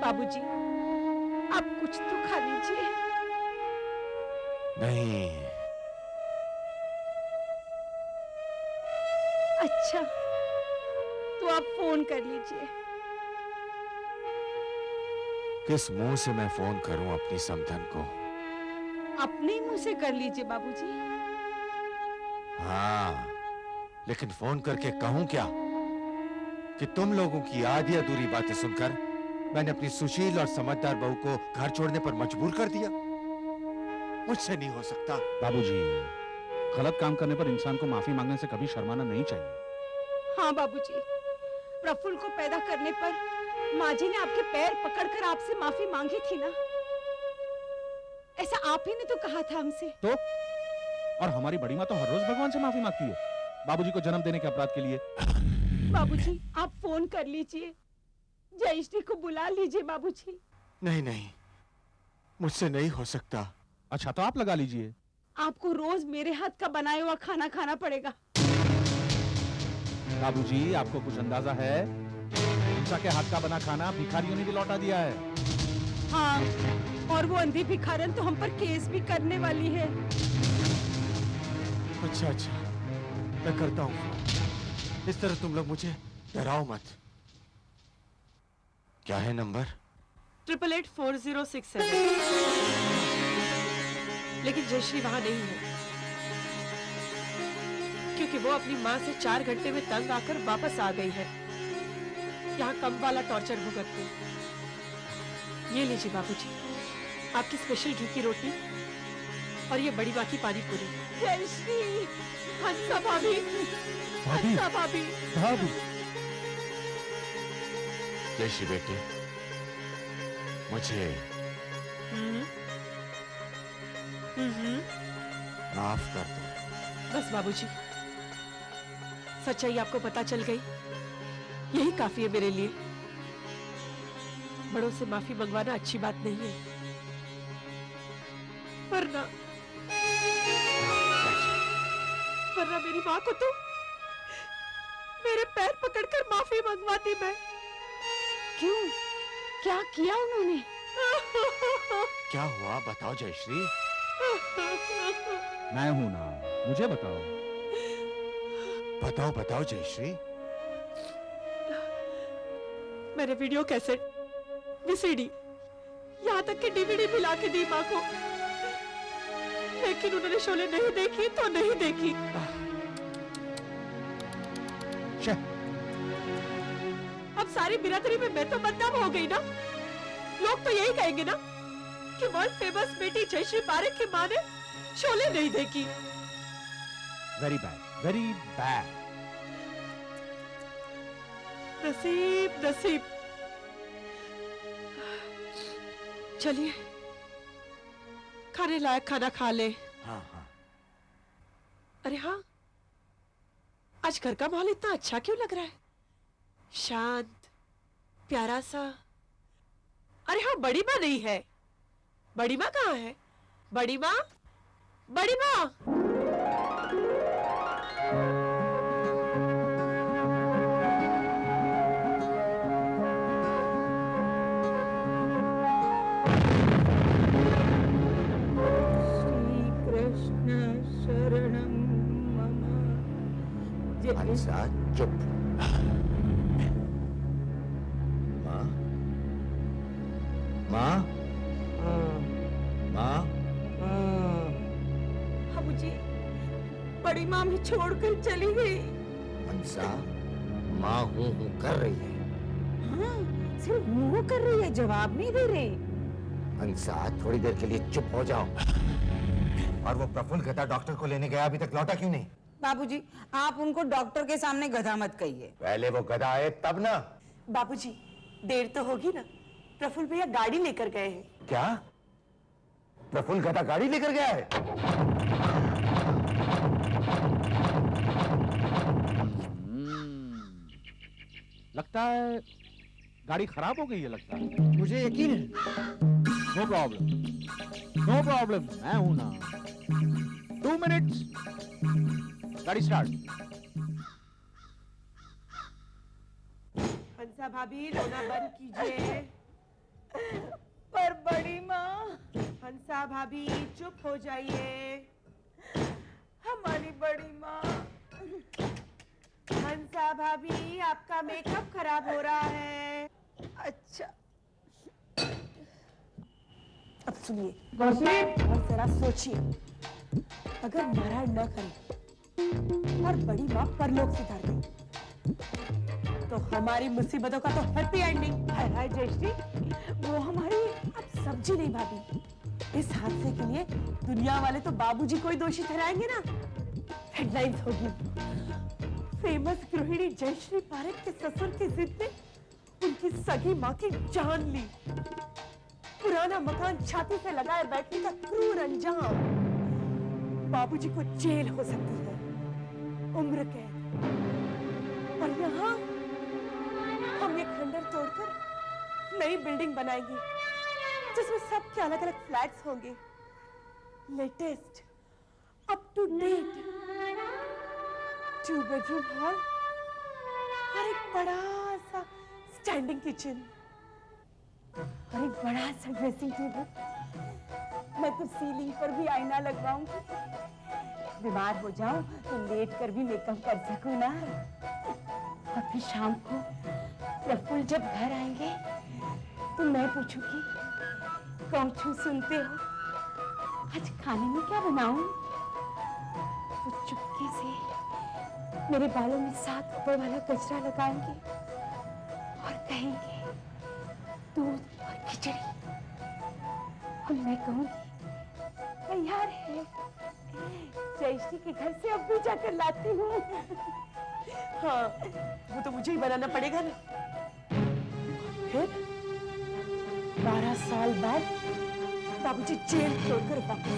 बाबूजी, आप कुछ तो खा लीजिए। नहीं। अच्छा, तो आप फोन कर लीजिए। किस मुंह से मैं फोन करूं अपनी समधन को? अपने ही मुंह से कर लीजिए बाबूजी। हाँ, लेकिन फोन करके कहूं क्या कि तुम लोगों की आधी अधूरी बातें सुनकर मैंने अपनी सुशील और समझदार बहू को घर छोड़ने पर मजबूर कर दिया। मुझसे नहीं हो सकता। बाबूजी, गलत काम करने पर इंसान को माफी मांगने से कभी शर्माना नहीं चाहिए। हाँ बाबूजी, प्रफुल्ल को पैदा करने पर माँ जी ने आपके पैर पकड़कर आपसे माफी मांगी थी ना? ऐसा आप ही ने तो कहा था हमसे। तो और हमारी बड़ी माँ तो हर रोज भगवान से माफी मांगती है बाबूजी को जन्म देने के अपराध के लिए। बाबूजी, आप फोन कर लीजिए, जयश्री को बुला लीजिए बाबूजी। नहीं नहीं, मुझसे नहीं हो सकता। अच्छा, तो आप लगा लीजिए। आपको रोज मेरे हाथ का बनाया हुआ खाना खाना पड़ेगा। बाबूजी, आपको कुछ अंदाजा है? इंसा के हाथ का बना खाना भिखारियों ने भी लौटा दिया है। हाँ, और वो अंधी भिखारन तो हम पर केस भी करने वाली है। अच्छा अच्छा, मैं करता हूँ। इस तरह तुम लोग मुझे डराओ मत। क्या है नंबर? 888406 लेकिन जयश्री वहां नहीं है, क्योंकि वो अपनी माँ से 4 घंटे में तंग आकर वापस आ गई है, यहाँ कम वाला टॉर्चर भुगतते। ये लीजिए बाबूजी, आपकी स्पेशल घी की रोटी और ये बड़ी माँ की पानी पूरी। जयश्री, हंसा भाभी, हंसा भाभी। भाभी, जयश्री बेटे, मुझे माफ कर दो। बस बाबूजी, सच्चाई आपको पता चल गई, यही काफी है मेरे लिए। बड़ों से माफी मंगवाना अच्छी बात नहीं है, वरना मेरी माँ को तो मेरे पैर पकड़कर माफी मंगवाती मैं। क्यों? क्या किया उन्होंने? क्या हुआ बताओ जयश्री। मैं हूं ना, मुझे बताओ। बताओ बताओ जयश्री। मैंने वीडियो कैसेट, वीसीडी, यहाँ तक कि डीवीडी भी ला के दी माँ को, लेकिन उन्होंने शोले नहीं देखी तो नहीं देखी। अब सारी बिरादरी में मैं तो बदनाम हो गई ना। लोग तो यही कहेंगे ना कि वर्ल्ड फेमस बेटी जयश्री पारेख की माँ ने शोले नहीं देखी। Very bad, very bad. नसीब नसीब। चलिए, खाने लायक खाना खा ले। हाँ हाँ। अरे हाँ, आज घर का माहौल इतना अच्छा क्यों लग रहा है? शांत, प्यारा सा। अरे हाँ, बड़ी माँ नहीं है। बड़ी माँ कहाँ है? बड़ी माँ, बड़ी माँ। श्री कृष्ण शरणं मम। हंसा चुप। माँ, माँ, माँ। बाबूजी, बड़ी माँ भी छोड़कर चली गई। हंसा, माँ हूँ कर रही है। हाँ, सिर्फ मुंह कर रही है, जवाब नहीं दे रही। हंसा, थोड़ी देर के लिए चुप हो जाओ। और वो प्रफुल्ल गधा डॉक्टर को लेने गया, अभी तक लौटा क्यों नहीं? बाबूजी, आप उनको डॉक्टर के सामने गधा मत कहिए। पहले वो गधा आए तब ना। बाबूजी, देर तो होगी ना, प्रफुल्ल भैया गाड़ी लेकर गए हैं। क्या? प्रफुल्ल गधा गाड़ी लेकर गया है? लगता है गाड़ी खराब हो गई है, लगता है। मुझे यकीन है। नो प्रॉब्लम, नो प्रॉब्लम, मैं हूं ना। 2 मिनट्स, गाड़ी स्टार्ट। हंसा भाभी, रोना बंद कीजिए। भाभी चुप हो जाइए। हमारी बड़ी माँ। हंसा भाभी आपका मेकअप खराब हो रहा है। अच्छा अब सुनिए और जरा सोचिए, अगर नारायण न करे और बड़ी माँ परलोक सिधार गई तो हमारी मुसीबतों का तो हैप्पी एंडिंग। हाय जयश्री, वो हमारी। अब समझी नहीं भाभी, इस हादसे के लिए दुनिया वाले तो बाबूजी को ही दोषी ठहराएंगे ना। हेडलाइंस होगी, फेमस गृहिणी जयश्री पारेख के ससुर की जिद ने उनकी सगी माँ की जान ली। पुराना मकान छाती से लगाए बैठने का क्रूर अंजाम। बाबूजी को जेल हो सकती है, उम्र कैद। और यहाँ हम ये खंडर तोड़कर नई बिल्डिंग बनाएंगे जिसमें सबके अलग अलग फ्लैट्स होंगे, latest, up to date, 2 bedroom hall और एक बड़ा सा स्टैंडिंग किचन और एक बड़ा सा ड्रेसिंग टेबल। मैं तो सीलिंग पर भी आईना लगवाऊंगी, बीमार हो जाऊं तो लेट कर भी मेकअप कर सकूं ना। और फिर शाम को प्रफुल्ल जब घर आएंगे तो मैं पूछूंगी, कौछू सुनते हो, आज खाने में क्या बनाऊं? वो चुपके से मेरे बालों में 7 ऊपर वाला गजरा लगाएंगे और कहेंगे दूध और खिचड़ी, और मैं कहूंगी तैयार है, जयश्री के घर से अब भी जाकर लाती हूँ। हाँ, वो तो मुझे ही बनाना पड़ेगा ना। फिर 12 साल बाद बाबूजी जेल तोड़कर वापस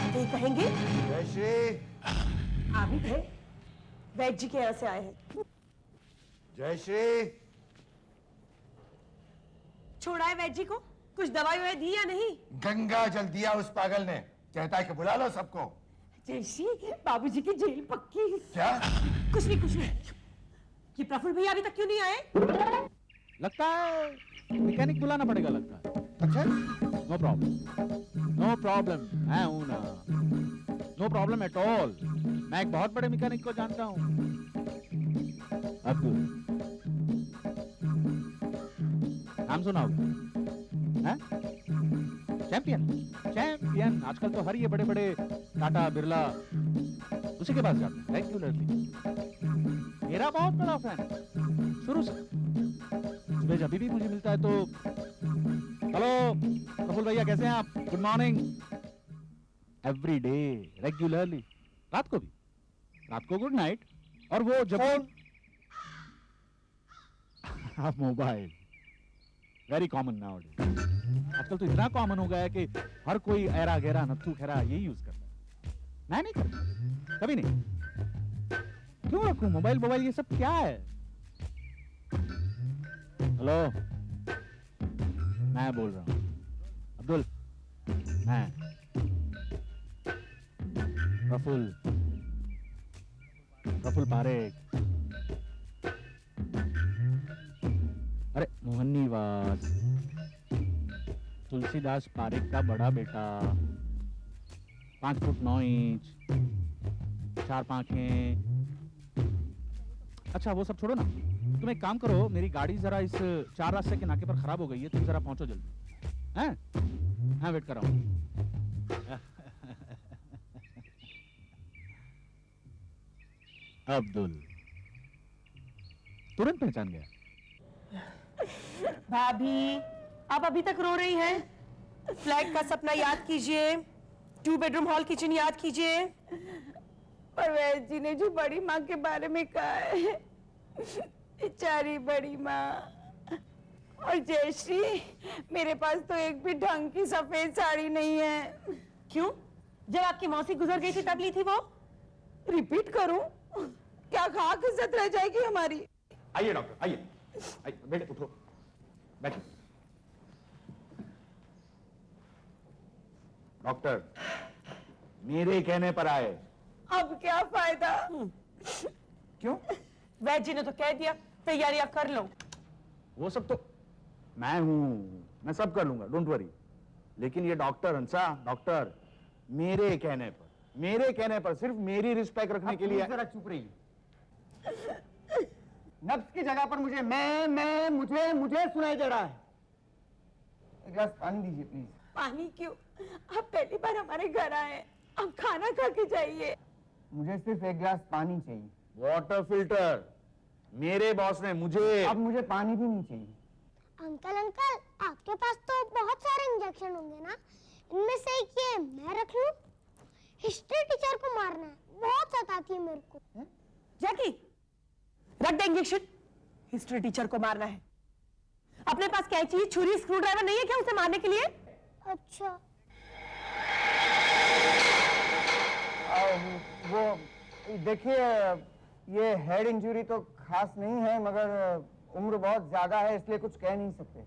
आए, कहेंगे जयश्री, आ भी गए, वैद्य जी के यहाँ से आए हैं। जयश्री, छोड़ा है वैद्य जी को? कुछ दवाई ववाई दी या नहीं? गंगा जल दिया उस पागल ने, कहता है कि बुला लो सबको। जयश्री, बाबूजी की जेल पक्की। क्या? कुछ नहीं कुछ नहीं। ये प्रफुल्ल भैया अभी तक क्यों नहीं आए? लगता है मैकेनिक बुलाना पड़ेगा, लगता है। अच्छा, नो प्रॉब्लम, नो प्रॉब्लम, मैं हूं ना, नो प्रॉब्लम एट ऑल। मैं एक बहुत बड़े मैकेनिक को जानता हूं, अब्दुल। नाम सुना होगा, हैं? Champion, champion. आजकल तो हर ये बड़े बड़े टाटा बिरला उसी के पास जाते हैं रेगुलरली। मेरा बहुत बड़ा फैन शुरू से। सुबह जब भी मुझे मिलता है तो हेलो प्रफुल्ल भैया, कैसे हैं आप, good morning, every day regularly. रात को भी, रात को गुड नाइट। और वो जब आप मोबाइल वेरी कॉमन नाउ। आजकल तो इतना कॉमन हो गया है कि हर कोई ऐरा गहरा नत्थू खैरा यही यूज करता है। मैं नहीं करता, कभी नहीं। क्यों रखूं मोबाइल मोबाइल, ये सब क्या है? हेलो, मैं बोल रहा हूं अब्दुल, मैं प्रफुल्ल पारेख। अरे मोहनीवास, तुलसीदास पारेख का बड़ा बेटा, 5 फुट 9 इंच, 4 पांखें। अच्छा वो सब छोड़ो ना, तुम एक काम करो, मेरी गाड़ी जरा इस 4 रास्ते के नाके पर खराब हो गई है, तुम जरा पहुंचो जल्दी, हैं? हाँ, वेट कर रहा हूं। अब्दुल तुरंत पहचान गया। भाभी, आप अभी तक रो रही हैं? फ्लैट का सपना याद कीजिए, 2 बेडरूम हॉल किचन याद कीजिए। पर वैद्य जी ने जो बड़ी माँ के बारे में कहा है, बेचारी बड़ी माँ। और जयश्री, मेरे पास तो एक भी ढंग की सफेद साड़ी नहीं है। क्यों? जब आपकी मौसी गुजर गई थी तब ली थी वो? रिपीट करूं? क्या खाक इज्जत रह जाएगी हमारी? आइए डॉक्टर, आइए, आइए, बेटे उठो, बैठो। डॉक्टर मेरे कहने पर आए। अब क्या फायदा? क्यों? वैद्य जी ने तो कह दिया तैयारियां कर लो। वो सब तो मैं हूं, मैं सब कर लूंगा, डोंट वरी। लेकिन ये डॉक्टर हंसा, डॉक्टर मेरे कहने पर सिर्फ मेरी रिस्पेक्ट रखने के लिए। जरा चुप रहिए। नब्ज की जगह पर मुझे मैं मुझे सुनाई दे रहा है। एक गिलास पानी दीजिए प्लीज। पानी क्यों? आप पहली बार हमारे घर आए हैं, आप खाना खा के जाइए। मुझे सिर्फ एक गिलास पानी चाहिए। वाटर फिल्टर मेरे बॉस ने मुझे। अब मुझे पानी भी नहीं चाहिए। अंकल अंकल, आपके पास तो बहुत सारे इंजेक्शन होंगे ना, इनमें से एक ये मैं रख लूं? हिस्ट्री टीचर को मारना है, बहुत सताती है मेरे को। जैकी, रख दे इंजेक्शन। हिस्ट्री टीचर को मारना है। अपने पास कैंची, छुरी, स्क्रू ड्राइवर नहीं है क्या उसे मारने के लिए? अच्छा, वो देखिए, ये हेड इंजरी तो खास नहीं है, मगर उम्र बहुत ज्यादा है, इसलिए कुछ कह नहीं सकते।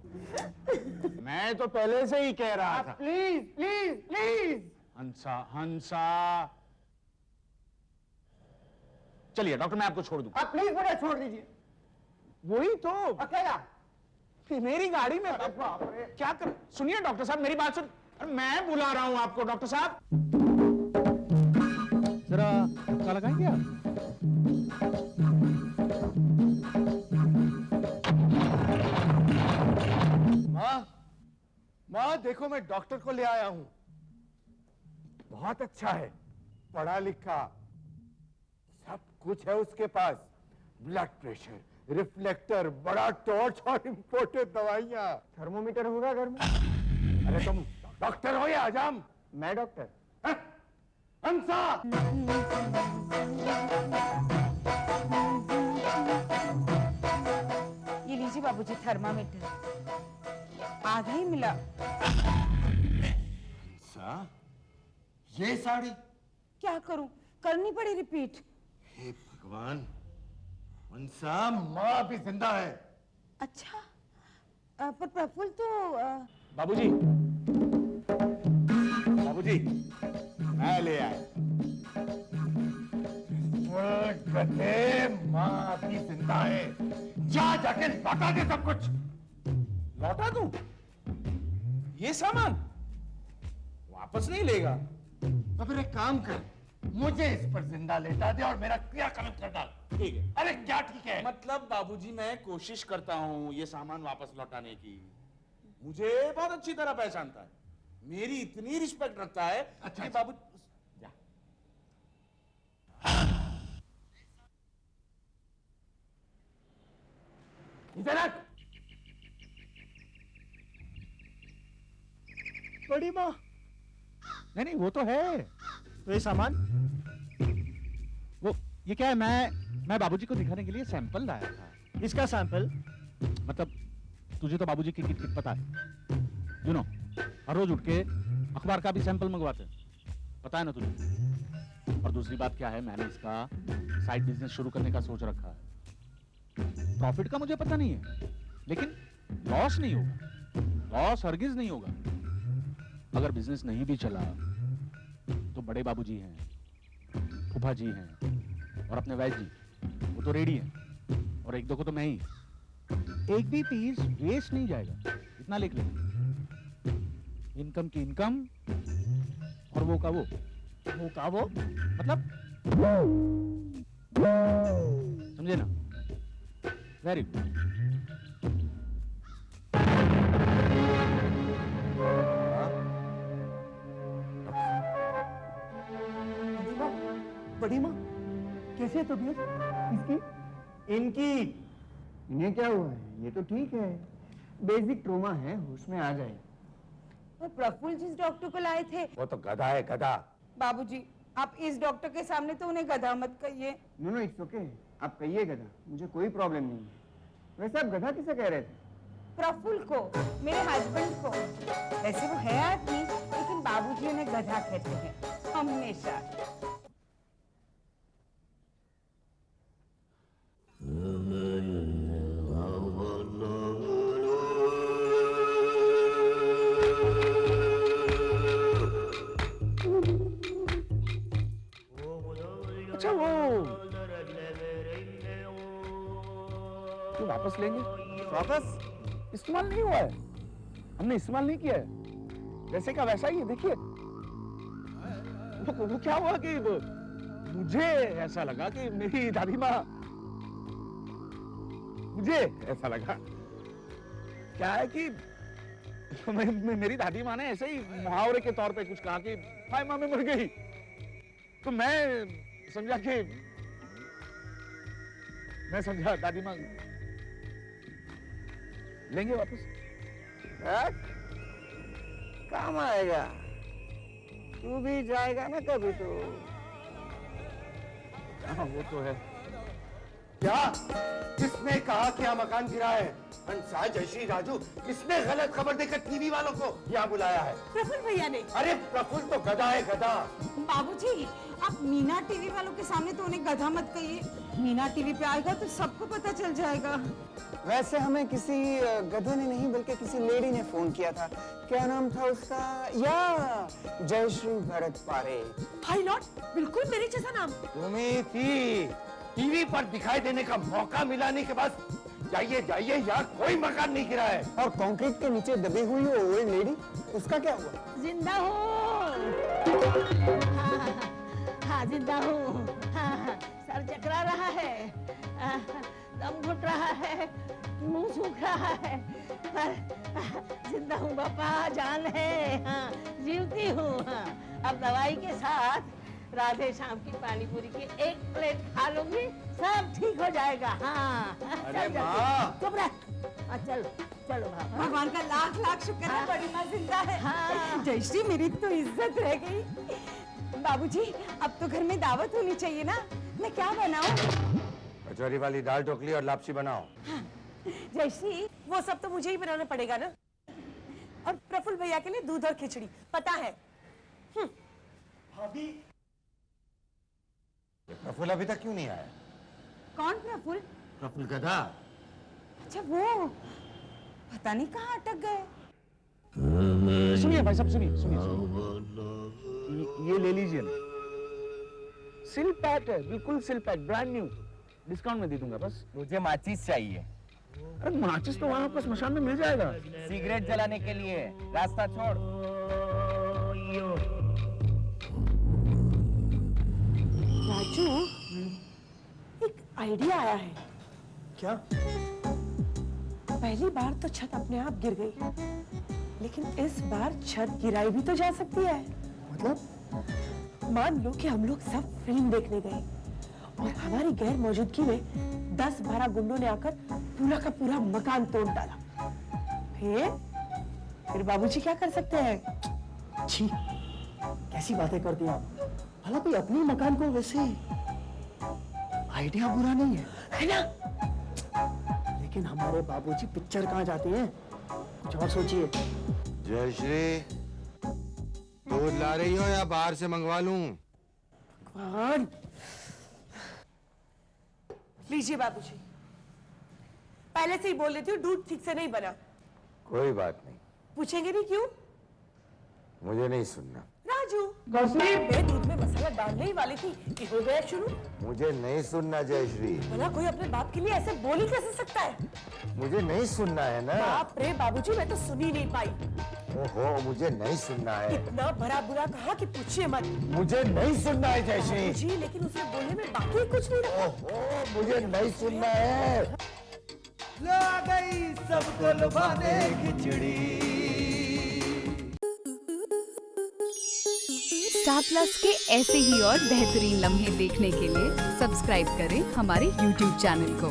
मैं तो पहले से ही कह रहा था। Please please please. हंसा हंसा, चलिए डॉक्टर मैं आपको छोड़ दूं। आप प्लीज मुझे छोड़ दीजिए। वही तो, अकेला। मेरी गाड़ी में बाप रे। क्या कर। सुनिए डॉक्टर साहब मेरी बात सुन। अरे मैं बुला रहा हूं आपको डॉक्टर साहब। जरा धक्का लगाएंगे आप? माँ देखो मैं डॉक्टर को ले आया हूं। बहुत अच्छा है, पढ़ा लिखा, सब कुछ है उसके पास। ब्लड प्रेशर, रिफ्लेक्टर, बड़ा टॉर्च और इंपोर्टेड दवाइयां। थर्मोमीटर होगा घर में? अरे तुम डॉक्टर हो या हजाम? मैं डॉक्टर। हैं? हंसा, ये लीजिए बाबूजी थर्मामीटर, आधा ही मिला। हंसा, ये साड़ी? क्या करूं, करनी पड़ी रिपीट। हे भगवान, हंसा माँ भी जिंदा है। अच्छा, पर प्रफुल्ल तो बाबूजी, बाबूजी मैं ले आया। गधे, माँ भी जिंदा है। जा जाके लौटा दे सब कुछ। लौटा दूं? ये सामान वापस नहीं लेगा? तो फिर एक काम कर, मुझे इस पर जिंदा लेटा दे और मेरा क्रियाकर्म कर डाल। ठीक है। अरे क्या ठीक है? मतलब बाबूजी मैं कोशिश करता हूं ये सामान वापस लौटाने की। मुझे बहुत अच्छी तरह पहचानता है, मेरी इतनी रिस्पेक्ट रखता है। अच्छा, कि अच्छा। बाबू जा। इधर आ। बड़ी माँ, नहीं नहीं वो तो है। तो ये सामान? वो ये क्या है, मैं बाबूजी को दिखाने के लिए सैंपल लाया था। इसका सैंपल? मतलब तुझे तो बाबूजी की किट पता है, यू नो, हर रोज उठ के अखबार का भी सैंपल मंगवाते हैं, पता है ना तुझे। और दूसरी बात क्या है, मैंने इसका साइड बिजनेस शुरू करने का सोच रखा है। प्रॉफिट का मुझे पता नहीं है, लेकिन लॉस नहीं होगा, लॉस हरगिज नहीं होगा। अगर बिजनेस नहीं भी चला तो बड़े बाबूजी हैं, फूफा जी हैं और अपने वैद जी, वो तो रेडी हैं, और एक दो को तो मैं ही। एक भी पीस वेस्ट नहीं जाएगा, इतना लिख लेना। इनकम की इनकम और वो का वो मतलब समझे ना? Very good. बड़ी माँ, कैसे है तबीयत इसकी? इनकी? इन्हें क्या हुआ है? ये तो ठीक है, बेसिक ट्रोमा है, होश में आ जाए। वो प्रफुल्ल जिस डॉक्टर को लाए थे। वो तो गधा है, गधा। बाबूजी, आप इस डॉक्टर के सामने तो उन्हें गधा मत कहिए। नो इट्स ओके, आप कहिए गधा, मुझे कोई प्रॉब्लम नहीं है। वैसे आप गधा किसे कह रहे थे? प्रफुल्ल को, मेरे हस्बैंड को। ऐसे वो है आदमी, लेकिन बाबूजी उन्हें गधा कहते हैं हमेशा। अच्छा वो वापस लेंगे? वापस इस्तेमाल नहीं हुआ है, हमने इस्तेमाल नहीं किया है, वैसे का वैसा ही है, देखिए। वो क्या हुआ कि मुझे ऐसा लगा कि मेरी दादी माँ, मुझे ऐसा लगा क्या है कि मेरी दादी माँ ने ऐसे ही मुहावरे के तौर पे कुछ कहा कि हाय माँ मैं मर गई, तो मैं समझा दादी माँ लेंगे वापस। काम आएगा, तू भी जाएगा ना कभी तो। हाँ वो तो है। क्या? किसने कहा कि यहाँ मकान गिरा है? हंसा, जयश्री, राजू, किसने गलत खबर देकर टीवी वालों को यहाँ बुलाया है? प्रफुल्ल भैया ने। अरे प्रफुल्ल तो गधा है, गधा। बाबूजी, आप मीना टीवी वालों के सामने तो उन्हें गधा मत कहिए। मीना टीवी पे आएगा तो सबको पता चल जाएगा। वैसे हमें किसी गधे ने नहीं बल्कि किसी लेडी ने फोन किया था। क्या नाम था उसका? या जयश्री भरत पारे। भाई लॉर्ड, बिल्कुल मेरे जैसा नाम। तुम्हें थी टीवी पर दिखाई देने का मौका मिलाने के बाद जाइए जाइए, यहाँ कोई मकान नहीं गिरा है। और कंक्रीट के नीचे दबी हुई वो ओल्ड लेडी, उसका क्या हुआ? जिंदा हूँ। हाँ जिंदा हूँ। हाँ, सर चकरा रहा है, दम घुट रहा है, मुंह सूख रहा है, पर जिंदा हूँ बापा, जान है। हाँ, जीवती हूँ। हाँ, अब दवाई के साथ राधे श्याम की पानी पूरी की एक प्लेट खा लूंगी, सब ठीक हो जाएगा। हाँ अरे माँ, चुप रह। चलो चलो बाबा। भगवान का लाख लाख शुक्र है, बड़ी माँ जिंदा है। हाँ। जयश्री, मेरी तो इज्जत रह गई। बाबूजी, अब तो घर में दावत होनी चाहिए ना। मैं क्या बनाऊं? कचौरी वाली दाल ढोकली और लापसी बनाओ। जयश्री, वो सब तो मुझे ही बनाना पड़ेगा ना। और प्रफुल्ल भैया के लिए दूध और खिचड़ी, पता है। भाभी, ये प्रफुल्ल अभी तक क्यों नहीं आया? कौन प्रफुल्ल? प्रफुल्ल गधा। अच्छा वो, पता नहीं कहाँ अटक गए। सुनिए भाई साहब, सुनिए। ये ले लीजिए ना, सिल पैक है, बिल्कुल सिल पैक, ब्रांड न्यू, डिस्काउंट में दे दूंगा बस। मुझे माचिस चाहिए। अरे माचिस तो वहाँ पर स्मशान में मिल जाएगा। सिगरेट जलाने के लिए रास्ता छोड़। राजू, एक आइडिया आया है। क्या? पहली बार तो छत अपने आप गिर गई, लेकिन इस बार छत गिराई भी तो जा सकती है। मतलब? मान लो कि हम लोग सब फिल्म देखने गए और हमारी गैर मौजूदगी में 10-12 गुंडों ने आकर पूरा का पूरा मकान तोड़ डाला। फिर बाबूजी क्या कर सकते हैं? छी, कैसी बातें करती हैं आप? भला कोई अपने मकान को वैसे आइडिया बुरा नहीं है ना? लेकिन हमारे बाबूजी पिक्चर कहाँ जाते हैं, कुछ और सोचिए। जयश्री, दूध ला रही हो या बाहर से मंगवा लूं? भगवान, लीजिए बाबूजी। पहले से ही बोल देती हूँ, दूध ठीक से नहीं बना। कोई बात नहीं, पूछेंगे नहीं क्यों? मुझे नहीं सुनना। राजू, मैं दूध में मसाला डालने ही वाली थी कि हो गया शुरू। मुझे नहीं सुनना जयश्री, भला कोई अपने बाप के लिए ऐसे बोल ही कैसे सकता है? मुझे नहीं सुनना है ना। बाप रे बाबूजी, मैं तो सुन ही नहीं पाई। ओहो, मुझे नहीं सुनना है। इतना भरा बुरा कहा कि पूछिए मत। मुझे नहीं सुनना है जयश्री। जी, लेकिन उसने बोलने में बाकी कुछ नहीं रखा। ओहो, मुझे नहीं सुनना है। ला गई सबको लुभाने खिचड़ी। स्टार प्लस के ऐसे ही और बेहतरीन लम्हे देखने के लिए सब्सक्राइब करें हमारे YouTube चैनल को।